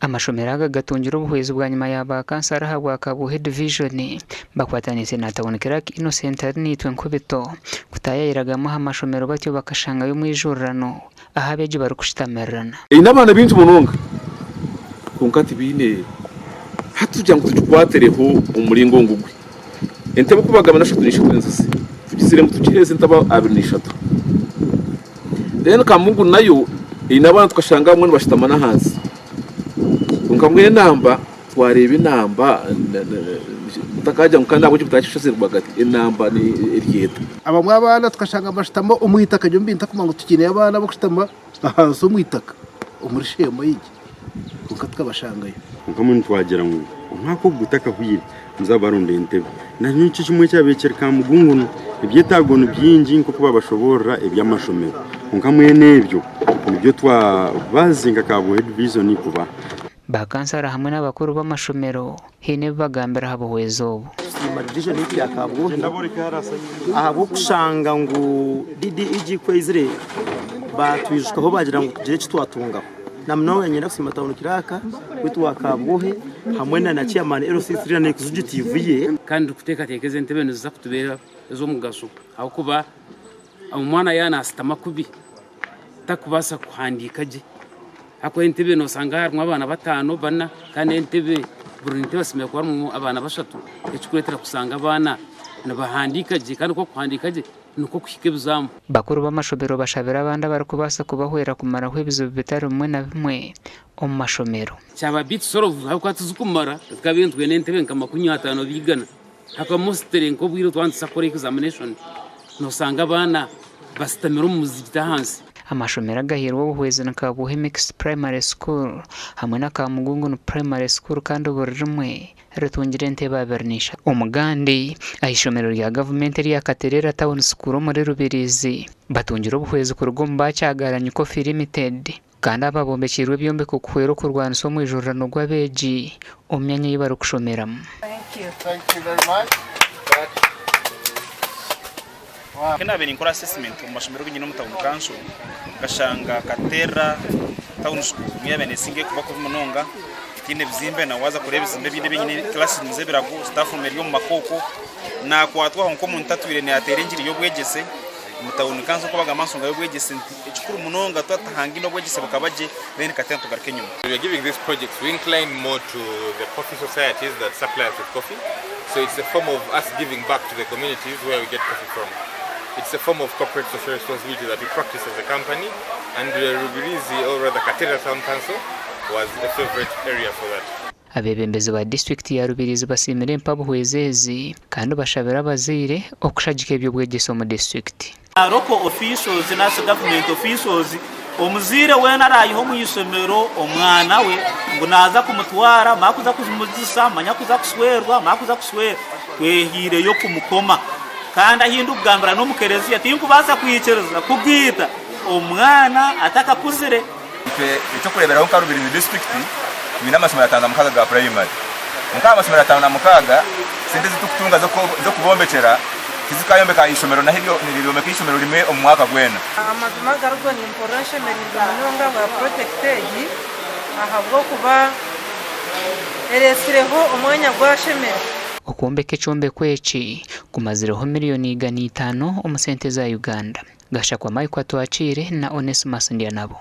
amashomero agatungira ubuhwezi bwa nyuma yaba kansara habwa kabuhe division bakwatanise na tabonekera Innocent nitwe nkubito kutayayiragamo amashomero batyo bakashanga yo mwijurano ahabeje barukushitamerana n'abana bintu munonga kunkati bine hatujya ngo tujwatereho umuringo ngugwe entebe kubagaba na 3 nzisi tugisire mutugireze ntaba 2 then kamungu nayo n'abana tukashanga mwe bashitamana hanze unkamwe namba twareba inamba takajya mukanda abo cyutashishase rwagati inamba ni eriyeta abamwe abana tukashanga amashitamo umwitaka cyo mbinta kumango tukineye abana bo kushitama ahanso umwitaka umurishemo yiki kuko twabashangayo ukamuntu twagera ngo nkako gutaka huyire muzabaronde entebe na nyinshi kimwe cyabekera kamugunguno ibyetagono byinji nko kuba bashobora ibyamashomero unkamwe nebyo nibyo twabazinga kabuhe division kuba bakansara hamwe n'abakuru b'amashomero hine bagambira habuhwezo division ya kabuhe ahabo kushanga ngo DDEG kwezire batwijishwaho bagira ngo tugire kitwatungaho namno wenyine afite Town Kiraka witu wakabuhe hamwe na chairman LC3 na executive ye kandi kuteka tekeze ntebe niza kutubera zo mugaso aho kuba umwana yana asitama kubi takubasa kuhandika je hako entebe no sanga harimo abana batano bana kandi entebe buri ntebe simye ko harimo abana bashatu ekuretera kusanga abana nabahandika je kandi ko kuhandika je nuko kwikebuzamu bakuru b'amashomero bashabira abandi barakubasa kubahwera kumara hwebizo bitari umwe na bimwe omashomero cyaba bit soro hako atuzukumara twabintwe n'entebe nkama 50 bigana hako mostere nko bwiro twandisa kore examination no sanga abana basitamira umuziki hansi amashomero agahirwa ubuhwezi na kabuhe mixed primary school hamwe na kamugungu primary school kandi uburimwe retungire nteba bernisha umugandi ayishomero rya government rya Katerera Town School muri Rubirizi batungira ubuhwezi ku rugomba cyagaranye ko limited kandi ababombekirwe byombe ko kwero kurwana so mu ijurano rw'abeji umyanya y'ibaro kushomeramo. Thank you very much. Kena beni nkora assessment mu mashomero y'nyine mu Town Council gashanga Katera Town School mwebene singe kuba ku munonga kine bizimbe na waza kureba bizimbe binde binyine class nize birago staff meriyo mu makoko na kwatwa nko mu ntatwire ne aterengiri yo bwegese mu Town Council ko baga mansonga yo bwegese ikikuru munonga twatahanga ino bwegese bakabaje then Katera tugaruke nyuma. We are giving this project we incline more to the coffee societies that supply us with coffee, so it's a form of us giving back to the communities where we get coffee from. It's a form of corporate social responsibility that we practice as a company, and Rubirizi, or rather Katera Town Council, was a favorite area for that. Abebembezi ba district ya Rubirizi basimire mpabuhwezezi kandi bashabira abazire okushagika ebyo bwegeso mu district. Local officials na government officials omuzire wena arayiho mu isomero omwana we ngo naza kumutwara makuza kuzimuzisa manya kuza kuswerwa makuza kuswera kwehire yo kumukoma kandi ahindu bwambara no mukerezi ati kubasa kwicereza kubwita omwana ataka kuzire icyo kureberaho ka Rubirizi district bina amasomero atanga mukaga ga primary mukaga amasomero atanga mukaga sente zitukutunga zo kubombekera kizikayombe ka isomero na hiryo niriyome ka isomero rimwe omwaka gwena amazima gargo ni information n'inonga ba protected ahabwo kuba eresireho umwanya gwashemera okuombeka ekyombe kweki kumazireho miliyoni 5 omusente za Uganda gashakwa Mike Atwachire na Onesimus Ndianabo.